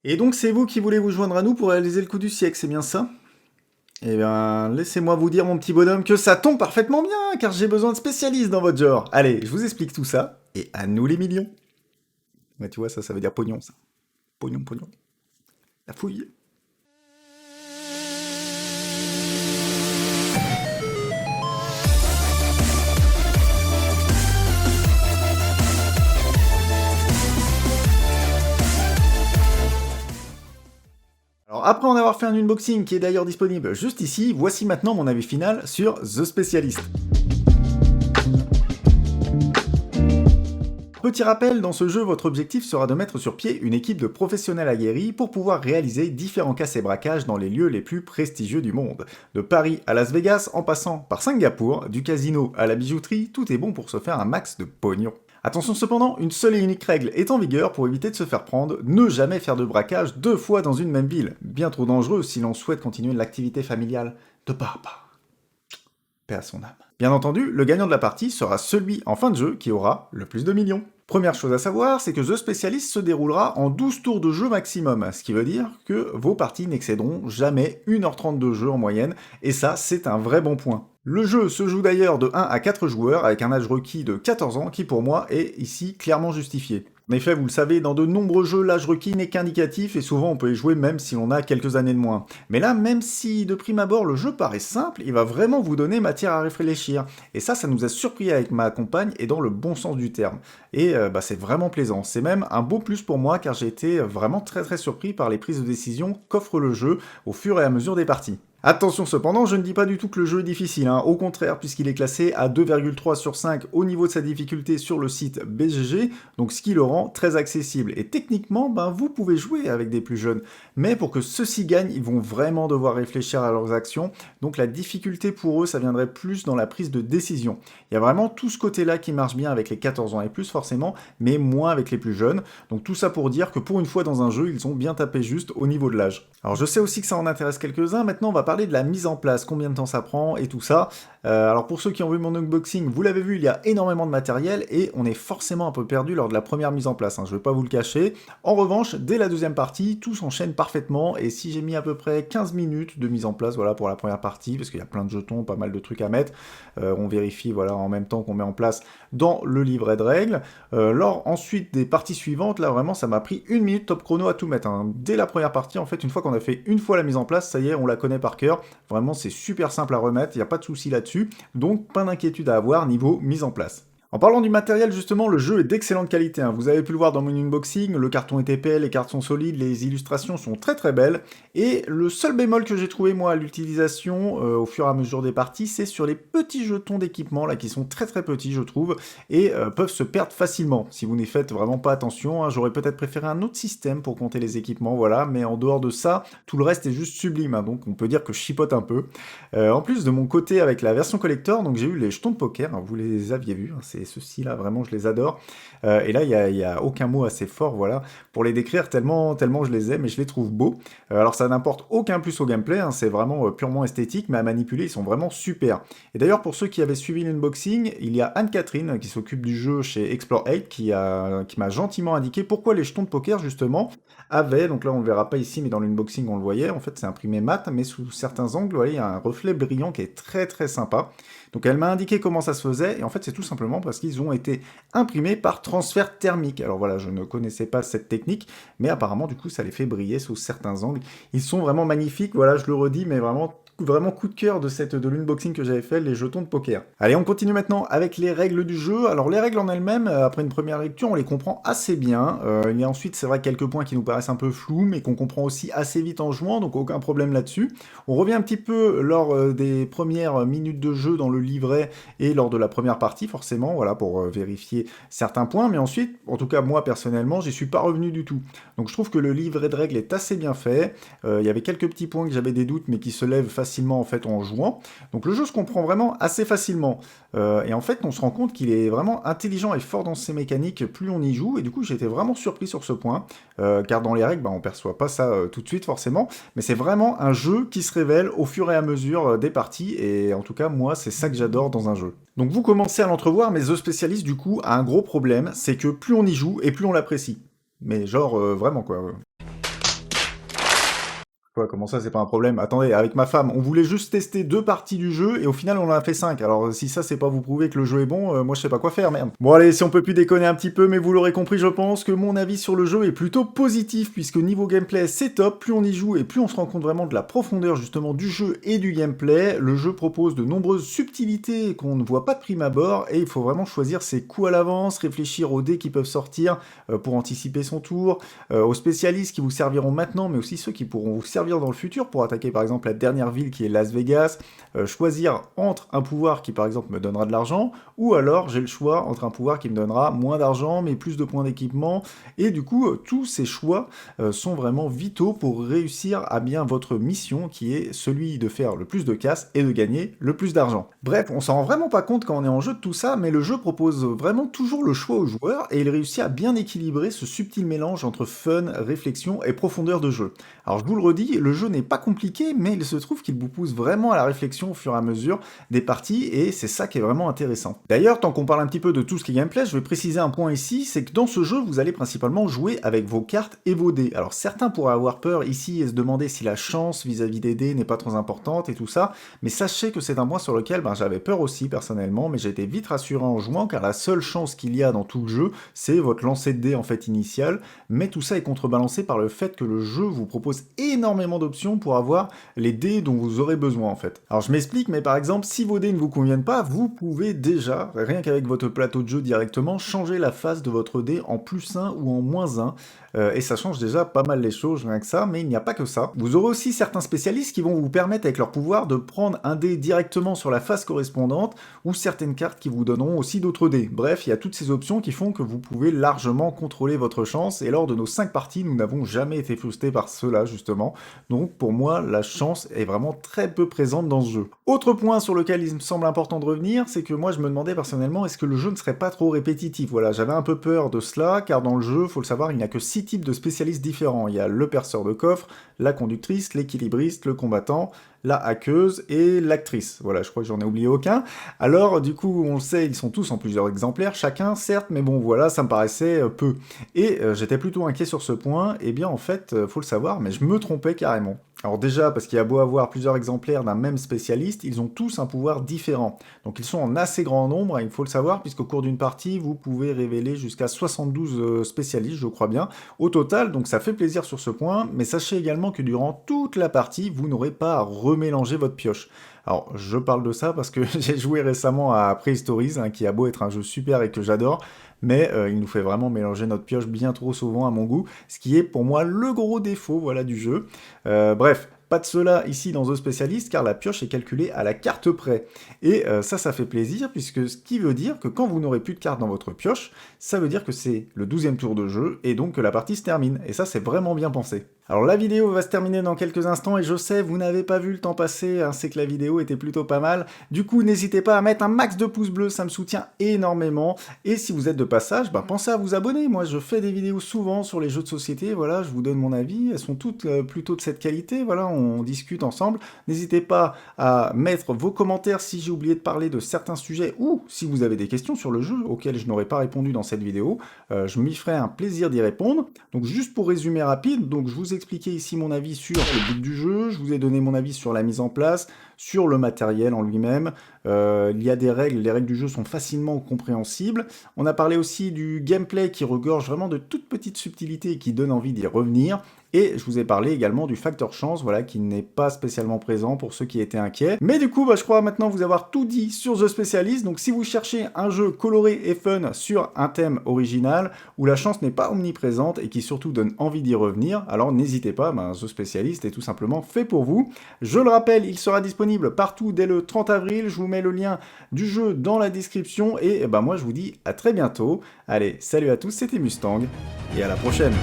Et donc c'est vous qui voulez vous joindre à nous pour réaliser le coup du siècle, c'est bien ça? Eh bien, laissez-moi vous dire, mon petit bonhomme, que ça tombe parfaitement bien, car j'ai besoin de spécialistes dans votre genre. Allez, je vous explique tout ça, et à nous les millions. Ouais, tu vois, ça veut dire pognon, ça. Pognon, pognon. La fouille. Alors, après en avoir fait un unboxing qui est d'ailleurs disponible juste ici, voici maintenant mon avis final sur The Specialist. Petit rappel, dans ce jeu, votre objectif sera de mettre sur pied une équipe de professionnels aguerris pour pouvoir réaliser différents casses et braquages dans les lieux les plus prestigieux du monde. De Paris à Las Vegas, en passant par Singapour, du casino à la bijouterie, tout est bon pour se faire un max de pognon. Attention cependant, une seule et unique règle est en vigueur pour éviter de se faire prendre, ne jamais faire de braquage deux fois dans une même ville. Bien trop dangereux si l'on souhaite continuer l'activité familiale de papa. Paix à son âme. Bien entendu, le gagnant de la partie sera celui en fin de jeu qui aura le plus de millions. Première chose à savoir, c'est que The Specialist se déroulera en 12 tours de jeu maximum, ce qui veut dire que vos parties n'excéderont jamais 1h30 de jeu en moyenne, et ça, c'est un vrai bon point. Le jeu se joue d'ailleurs de 1 à 4 joueurs, avec un âge requis de 14 ans, qui pour moi est ici clairement justifié. En effet, vous le savez, dans de nombreux jeux, l'âge requis n'est qu'indicatif et souvent on peut y jouer même si l'on a quelques années de moins. Mais là, même si de prime abord le jeu paraît simple, il va vraiment vous donner matière à réfléchir. Et ça nous a surpris avec ma compagne et dans le bon sens du terme. Et c'est vraiment plaisant. C'est même un beau plus pour moi car j'ai été vraiment très surpris par les prises de décision qu'offre le jeu au fur et à mesure des parties. Attention cependant, je ne dis pas du tout que le jeu est difficile, hein. Au contraire, puisqu'il est classé à 2,3 sur 5 au niveau de sa difficulté sur le site BGG, donc ce qui le rend très accessible. Et techniquement, vous pouvez jouer avec des plus jeunes, mais pour que ceux-ci gagnent, ils vont vraiment devoir réfléchir à leurs actions, donc la difficulté pour eux, ça viendrait plus dans la prise de décision. Il y a vraiment tout ce côté-là qui marche bien avec les 14 ans et plus forcément, mais moins avec les plus jeunes, donc tout ça pour dire que pour une fois dans un jeu, ils ont bien tapé juste au niveau de l'âge. Alors je sais aussi que ça en intéresse quelques-uns, maintenant on va parler de la mise en place, combien de temps ça prend et tout ça. Alors pour ceux qui ont vu mon unboxing, vous l'avez vu, il y a énormément de matériel et on est forcément un peu perdu lors de la première mise en place, hein, je vais pas vous le cacher. En revanche, dès la deuxième partie, tout s'enchaîne parfaitement et si j'ai mis à peu près 15 minutes de mise en place, voilà, pour la première partie, parce qu'il y a plein de jetons, pas mal de trucs à mettre, on vérifie, voilà, en même temps qu'on met en place dans le livret de règles. Lors ensuite des parties suivantes, là vraiment ça m'a pris 1 minute top chrono à tout mettre, hein. Dès la première partie, en fait, une fois qu'on a fait une fois la mise en place, ça y est, on la connaît par cœur. Vraiment, c'est super simple à remettre, il n'y a pas de souci là-dessus, donc pas d'inquiétude à avoir niveau mise en place. En parlant du matériel, justement, le jeu est d'excellente qualité, hein. Vous avez pu le voir dans mon unboxing, le carton est épais, les cartes sont solides, les illustrations sont très belles, et le seul bémol que j'ai trouvé, moi, à l'utilisation, au fur et à mesure des parties, c'est sur les petits jetons d'équipement, là, qui sont très petits, je trouve, et peuvent se perdre facilement, si vous n'y faites vraiment pas attention, hein. J'aurais peut-être préféré un autre système pour compter les équipements, voilà, mais en dehors de ça, tout le reste est juste sublime, hein, donc on peut dire que je chipote un peu. En plus, de mon côté, avec la version collector, donc j'ai eu les jetons de poker, hein, vous les aviez vus, hein, c'est ceux-ci là, vraiment je les adore. Et là, il y a aucun mot assez fort, voilà, pour les décrire tellement je les aime et je les trouve beaux. Alors ça n'apporte aucun plus au gameplay, hein, c'est vraiment purement esthétique, mais à manipuler, ils sont vraiment super. Et d'ailleurs, pour ceux qui avaient suivi l'unboxing, il y a Anne-Catherine qui s'occupe du jeu chez Explore 8 qui m'a gentiment indiqué pourquoi les jetons de poker, justement, avaient, donc là on le verra pas ici, mais dans l'unboxing on le voyait, en fait c'est imprimé mat, mais sous certains angles, voilà, il y a un reflet brillant qui est très sympa. Donc elle m'a indiqué comment ça se faisait, et en fait c'est tout simplement parce qu'ils ont été imprimés par transfert thermique. Alors voilà, je ne connaissais pas cette technique, mais apparemment du coup ça les fait briller sous certains angles. Ils sont vraiment magnifiques, voilà, je le redis, mais vraiment coup de cœur de l'unboxing que j'avais fait, les jetons de poker. Allez, on continue maintenant avec les règles du jeu. Alors les règles en elles-mêmes, après une première lecture, on les comprend assez bien. Il y a ensuite, c'est vrai, quelques points qui nous paraissent un peu flous, mais qu'on comprend aussi assez vite en jouant, donc aucun problème là-dessus. On revient un petit peu lors des premières minutes de jeu dans le livret et lors de la première partie, forcément, voilà, pour vérifier certains points, mais ensuite, en tout cas moi personnellement, j'y suis pas revenu du tout. Donc je trouve que le livret de règles est assez bien fait. Il y avait quelques petits points que j'avais des doutes, mais qui se lèvent facilement en fait en jouant. Donc le jeu se comprend vraiment assez facilement. Et en fait, on se rend compte qu'il est vraiment intelligent et fort dans ses mécaniques plus on y joue. Et du coup, j'ai été vraiment surpris sur ce point, car dans les règles, on perçoit pas ça tout de suite forcément. Mais c'est vraiment un jeu qui se révèle au fur et à mesure des parties. Et en tout cas, moi, c'est ça que j'adore dans un jeu. Donc vous commencez à l'entrevoir, mais The Specialist, du coup, a un gros problème, c'est que plus on y joue et plus on l'apprécie. Mais genre, vraiment quoi. Quoi, comment ça, c'est pas un problème? Attendez, avec ma femme, on voulait juste tester 2 parties du jeu et au final, on en a fait 5. Alors si ça, c'est pas vous prouver que le jeu est bon, moi je sais pas quoi faire, merde. Bon allez, si on peut plus déconner un petit peu, mais vous l'aurez compris, je pense que mon avis sur le jeu est plutôt positif, puisque niveau gameplay, c'est top. Plus on y joue et plus on se rend compte vraiment de la profondeur justement du jeu et du gameplay. Le jeu propose de nombreuses subtilités qu'on ne voit pas de prime abord et il faut vraiment choisir ses coups à l'avance, réfléchir aux dés qui peuvent sortir pour anticiper son tour, aux spécialistes qui vous serviront maintenant, mais aussi ceux qui pourront vous servir dans le futur pour attaquer par exemple la dernière ville qui est Las Vegas, choisir entre un pouvoir qui par exemple me donnera de l'argent, ou alors j'ai le choix entre un pouvoir qui me donnera moins d'argent mais plus de points d'équipement, et du coup tous ces choix sont vraiment vitaux pour réussir à bien votre mission qui est celui de faire le plus de casse et de gagner le plus d'argent. Bref, on s'en rend vraiment pas compte quand on est en jeu de tout ça, mais le jeu propose vraiment toujours le choix aux joueurs et il réussit à bien équilibrer ce subtil mélange entre fun, réflexion et profondeur de jeu. Alors je vous le redis, le jeu n'est pas compliqué, mais il se trouve qu'il vous pousse vraiment à la réflexion au fur et à mesure des parties, et c'est ça qui est vraiment intéressant. D'ailleurs, tant qu'on parle un petit peu de tout ce qui est gameplay, je vais préciser un point ici, c'est que dans ce jeu, vous allez principalement jouer avec vos cartes et vos dés. Alors certains pourraient avoir peur ici et se demander si la chance vis-à-vis des dés n'est pas trop importante et tout ça, mais sachez que c'est un point sur lequel j'avais peur aussi personnellement, mais j'ai été vite rassuré en jouant, car la seule chance qu'il y a dans tout le jeu, c'est votre lancer de dés en fait initial, mais tout ça est contrebalancé par le fait que le jeu vous propose énormément d'options pour avoir les dés dont vous aurez besoin en fait. Alors je m'explique, mais par exemple, si vos dés ne vous conviennent pas, vous pouvez déjà, rien qu'avec votre plateau de jeu directement, changer la face de votre dé en +1 ou en -1, et ça change déjà pas mal les choses, rien que ça, mais il n'y a pas que ça. Vous aurez aussi certains spécialistes qui vont vous permettre avec leur pouvoir de prendre un dé directement sur la face correspondante, ou certaines cartes qui vous donneront aussi d'autres dés. Bref, il y a toutes ces options qui font que vous pouvez largement contrôler votre chance, et lors de nos 5 parties, nous n'avons jamais été frustrés par cela justement. Donc pour moi, la chance est vraiment très peu présente dans ce jeu. Autre point sur lequel il me semble important de revenir, c'est que moi je me demandais personnellement est-ce que le jeu ne serait pas trop répétitif. Voilà, j'avais un peu peur de cela, car dans le jeu, faut le savoir, il n'y a que 6 types de spécialistes différents. Il y a le perceur de coffre, la conductrice, l'équilibriste, le combattant, la hackeuse et l'actrice. Voilà, je crois que j'en ai oublié aucun. Alors, du coup, on le sait, ils sont tous en plusieurs exemplaires, chacun, certes, mais bon, voilà, ça me paraissait peu. Et j'étais plutôt inquiet sur ce point, et bien en fait, faut le savoir, mais je me trompais carrément. Alors déjà, parce qu'il y a beau avoir plusieurs exemplaires d'un même spécialiste, ils ont tous un pouvoir différent. Donc ils sont en assez grand nombre, il faut le savoir, puisqu'au cours d'une partie, vous pouvez révéler jusqu'à 72 spécialistes, je crois bien, au total, donc ça fait plaisir sur ce point, mais sachez également que durant toute la partie, vous n'aurez pas à remélanger votre pioche. Alors, je parle de ça parce que j'ai joué récemment à Prehistories, qui a beau être un jeu super et que j'adore, mais il nous fait vraiment mélanger notre pioche bien trop souvent à mon goût, ce qui est pour moi le gros défaut voilà, du jeu. Bref, pas de cela ici dans The Specialist, car la pioche est calculée à la carte près. Et ça fait plaisir, puisque ce qui veut dire que quand vous n'aurez plus de cartes dans votre pioche, ça veut dire que c'est le 12e tour de jeu, et donc que la partie se termine. Et ça, c'est vraiment bien pensé. Alors la vidéo va se terminer dans quelques instants, et je sais, vous n'avez pas vu le temps passer, c'est que la vidéo était plutôt pas mal. Du coup, n'hésitez pas à mettre un max de pouces bleus, ça me soutient énormément. Et si vous êtes de passage, pensez à vous abonner. Moi, je fais des vidéos souvent sur les jeux de société, voilà, je vous donne mon avis, elles sont toutes plutôt de cette qualité, voilà, on discute ensemble. N'hésitez pas à mettre vos commentaires si j'ai oublié de parler de certains sujets, ou si vous avez des questions sur le jeu auxquelles je n'aurais pas répondu dans cette vidéo, je m'y ferai un plaisir d'y répondre. Donc juste pour résumer rapide, donc je vous ai expliqué ici mon avis sur le but du jeu, je vous ai donné mon avis sur la mise en place, sur le matériel en lui-même. Il y a des règles, les règles du jeu sont facilement compréhensibles. On a parlé aussi du gameplay qui regorge vraiment de toutes petites subtilités et qui donne envie d'y revenir. Et je vous ai parlé également du facteur chance, voilà, qui n'est pas spécialement présent pour ceux qui étaient inquiets. Mais du coup, je crois maintenant vous avoir tout dit sur The Specialist. Donc si vous cherchez un jeu coloré et fun sur un thème original, où la chance n'est pas omniprésente et qui surtout donne envie d'y revenir, alors n'hésitez pas, The Specialist est tout simplement fait pour vous. Je le rappelle, il sera disponible partout dès le 30 avril. Je vous mets le lien du jeu dans la description. Et moi je vous dis à très bientôt. Allez, salut à tous, c'était Mustang, et à la prochaine.